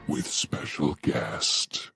with special guest.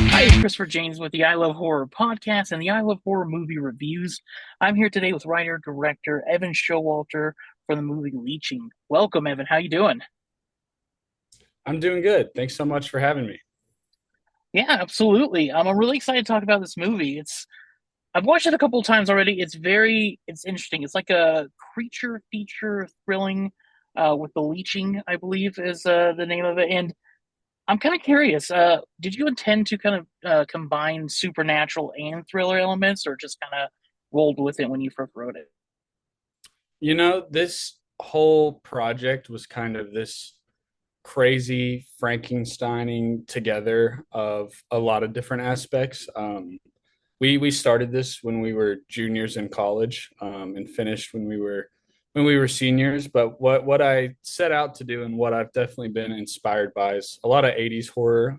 Hi, it's Christopher James with the I Love Horror podcast and the I Love Horror movie reviews. I'm here today with writer-director Evan Showalter for the movie Leaching. Welcome, Evan. How you doing? I'm doing good. Thanks so much for having me. Yeah, absolutely. I'm really excited to talk about this movie. I've watched it a couple of times already. It's interesting. It's like a creature feature thrilling with the Leaching, I believe, is the name of it. And I'm kind of curious. Did you intend to kind of combine supernatural and thriller elements, or just kind of rolled with it when you first wrote it? This whole project was kind of this crazy Frankensteining together of a lot of different aspects. We started this when we were juniors in college, and finished when we were seniors. But what I set out to do and what I've definitely been inspired by is a lot of '80s horror,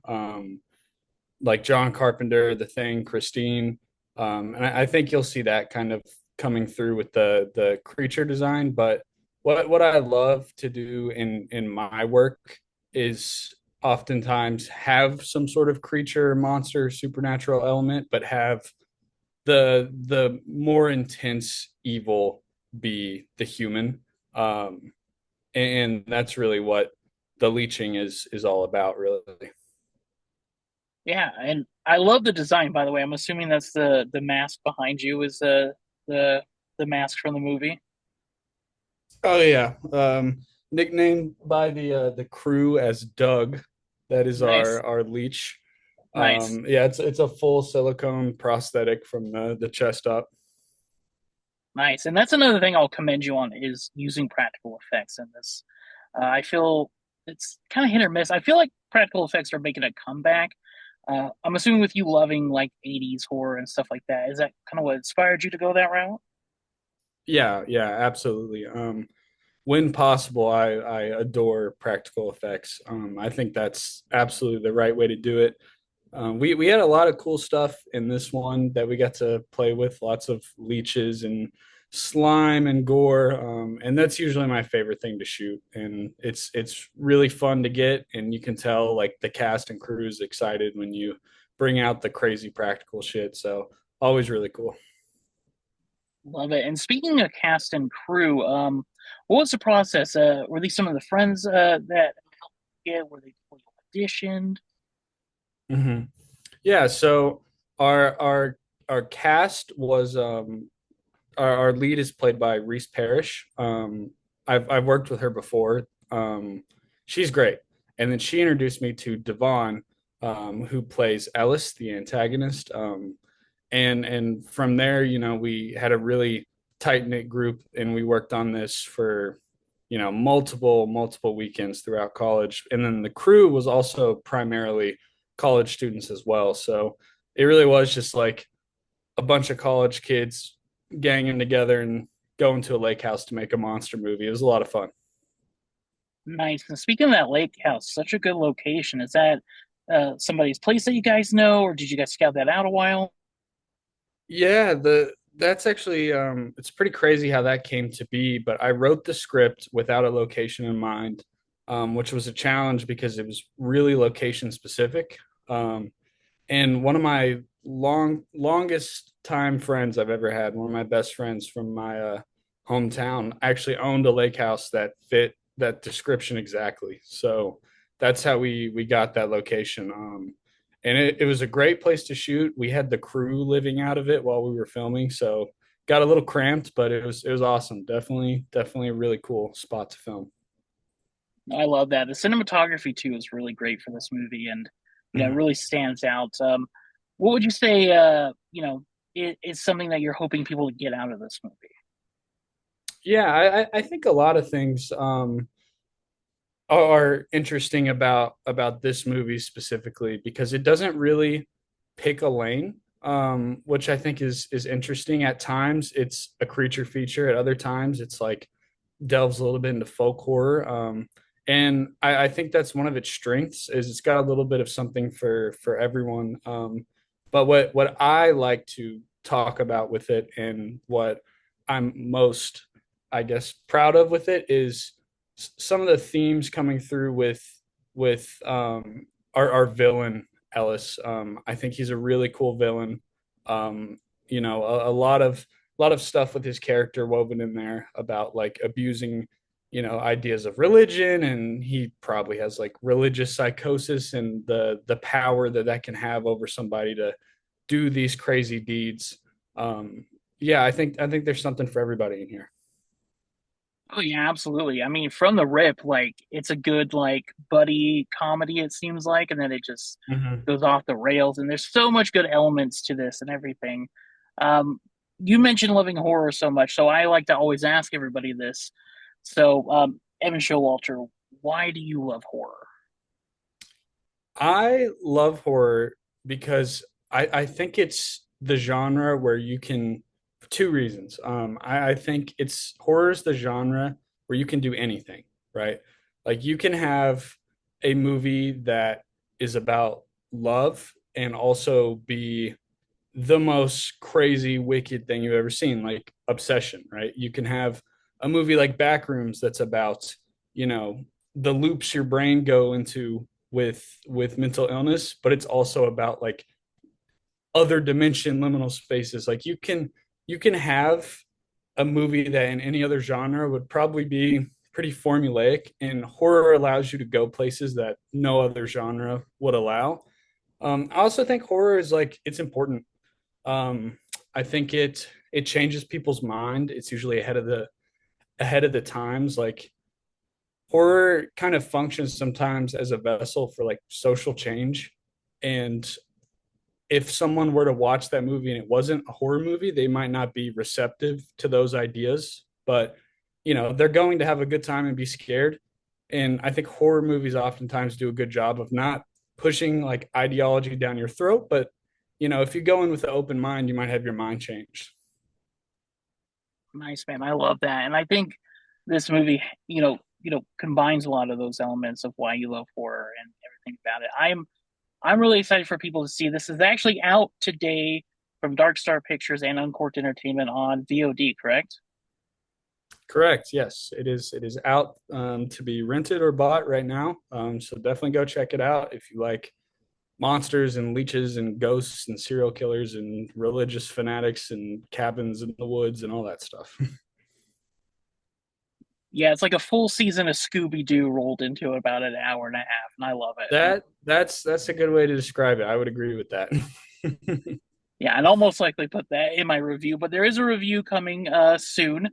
like John Carpenter, The Thing, Christine, and I think you'll see that kind of coming through with the creature design. But what I love to do in my work is oftentimes have some sort of creature, monster, supernatural element, but have the more intense evil be the human. And that's really what the leeching is all about, really. Yeah, and I love the design. By the way, I'm assuming that's the mask behind you is the the mask from the movie. Oh yeah. Nicknamed by the crew as Doug. That is Nice, our leech. nice, Yeah, it's a full silicone prosthetic from the chest up. nice. And that's another thing I'll commend you on is using practical effects in this. I feel it's kind of hit or miss. I feel like practical effects are making a comeback. I'm assuming with you loving like 80s horror and stuff like that, is that kind of what inspired you to go that route? Yeah, yeah, absolutely. When possible, I adore practical effects. I think that's absolutely the right way to do it. We had a lot of cool stuff in this one that we got to play with, lots of leeches and slime and gore, and that's usually my favorite thing to shoot. And it's really fun to get, and you can tell like the cast and crew is excited when you bring out the crazy practical shit. So always really cool. Love it. And speaking of cast and crew, what was the process? Were these some of the friends that helped you get? Were they fully auditioned? Hmm. Yeah, so our cast was our lead is played by Reese Parrish. I've worked with her before. She's great. And then she introduced me to Devon, who plays Ellis, the antagonist. And from there, we had a really tight knit group, and we worked on this for multiple weekends throughout college. And then the crew was also primarily college students as well. So it really was just like a bunch of college kids ganging together and going to a lake house to make a monster movie. It was a lot of fun. Nice. And speaking of that lake house, such a good location. Is that somebody's place that you guys know, or did you guys scout that out a while? Yeah, that's actually it's pretty crazy how that came to be, but I wrote the script without a location in mind, which was a challenge because it was really location specific. And one of my longest time friends I've ever had, one of my best friends from my hometown, actually owned a lake house that fit that description exactly. So that's how we got that location. And it was a great place to shoot. We had the crew living out of it while we were filming, so got a little cramped, but it was awesome. Definitely a really cool spot to film. I love that. The cinematography too is really great for this movie, and it Mhm. really stands out. What would you say? Is something that you're hoping people to get out of this movie? Yeah, I think a lot of things are interesting about this movie specifically because it doesn't really pick a lane, which I think is interesting. At times, it's a creature feature. At other times, it's like delves a little bit into folk horror. And I think that's one of its strengths is it's got a little bit of something for everyone. But what I like to talk about with it and what I'm most, I guess, proud of with it is some of the themes coming through with our villain Ellis. I think he's a really cool villain. A lot of stuff with his character woven in there about like abusing, ideas of religion, and he probably has like religious psychosis and the power that that can have over somebody to do these crazy deeds. Yeah, I think there's something for everybody in here. Oh yeah, absolutely. I mean, from the rip, like it's a good like buddy comedy, it seems like, and then it just Mhm. goes off the rails. And there's so much good elements to this and everything. Um, you mentioned loving horror so much, so I like to always ask everybody this. So, Evan Showalter, why do you love horror? I love horror because I think it's the genre where you can, for two reasons. I think it's horror is the genre where you can do anything, right? Like you can have a movie that is about love and also be the most crazy, wicked thing you've ever seen, like Obsession, right? You can have a movie like Backrooms that's about, you know, the loops your brain go into with mental illness, but it's also about like other dimension liminal spaces. Like you can have a movie that in any other genre would probably be pretty formulaic, and horror allows you to go places that no other genre would allow. I also think horror is like it's important. um, I think it changes people's mind. It's usually ahead of the times. Like horror kind of functions sometimes as a vessel for like social change. And if someone were to watch that movie and it wasn't a horror movie, they might not be receptive to those ideas. But they're going to have a good time and be scared. And I think horror movies oftentimes do a good job of not pushing like ideology down your throat, but if you go in with an open mind, you might have your mind changed. Nice man, I love that, and I think this movie, combines a lot of those elements of why you love horror and everything about it. I'm really excited for people to see. This is actually out today from Dark Star Pictures and Uncorked Entertainment on VOD, correct? Correct. Yes, it is. It is out to be rented or bought right now. So definitely go check it out if you like monsters and leeches and ghosts and serial killers and religious fanatics and cabins in the woods and all that stuff. Yeah, it's like a full season of Scooby Doo rolled into about an hour and a half, and I love it. That's a good way to describe it. I would agree with that. Yeah, and almost likely put that in my review, but there is a review coming soon.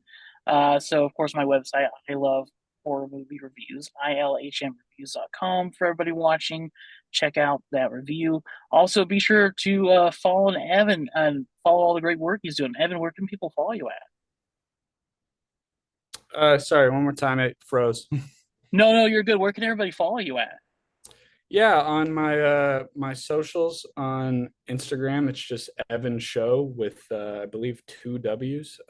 So of course my website, I love horror movie reviews, ilhmreviews.com for everybody watching. Check out that review. Also be sure to follow Evan and follow all the great work he's doing. Evan, where can people follow you at? Sorry, one more time. It froze. No, no, you're good. Where can everybody follow you at? Yeah, on my socials on Instagram, it's just Evan Show with I believe two W's.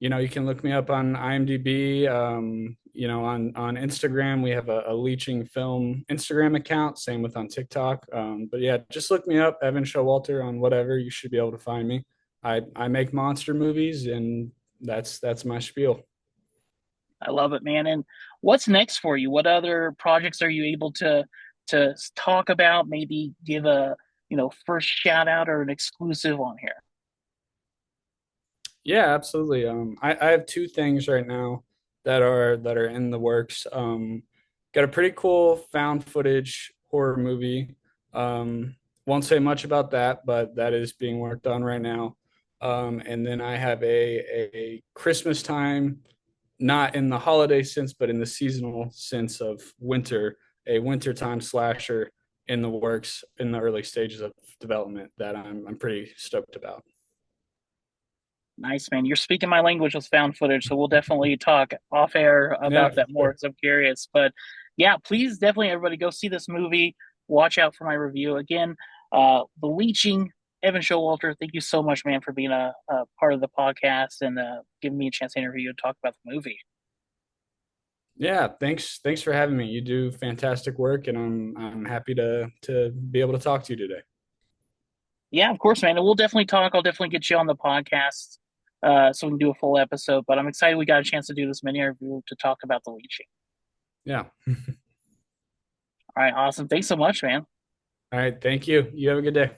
You can look me up on IMDb. On Instagram, we have a Leaching Film Instagram account. Same with on TikTok. But yeah, just look me up, Evan Showalter, on whatever. You should be able to find me. I make monster movies, and that's my spiel. I love it, man. And what's next for you? What other projects are you able to talk about? Maybe give a first shout out or an exclusive on here. Yeah, absolutely. I have two things right now that are in the works. Got a pretty cool found footage horror movie. Won't say much about that, but that is being worked on right now. And then I have a Christmas time, not in the holiday sense, but in the seasonal sense of winter, a wintertime slasher in the works in the early stages of development that I'm pretty stoked about. Nice, man. You're speaking my language with found footage, so we'll definitely talk off air Yeah, about for that more sure. because I'm curious. But yeah, please definitely everybody go see this movie. Watch out for my review. Again, The Leaching, Evan Showalter, thank you so much, man, for being a part of the podcast and giving me a chance to interview and talk about the movie. Yeah, thanks for having me. You do fantastic work, and I'm happy to be able to talk to you today. Yeah, of course, man. And we'll definitely talk. I'll definitely get you on the podcast so we can do a full episode. But I'm excited we got a chance to do this mini review to talk about the Leaching. Yeah. All right, awesome. Thanks so much, man. All right. Thank you. You have a good day.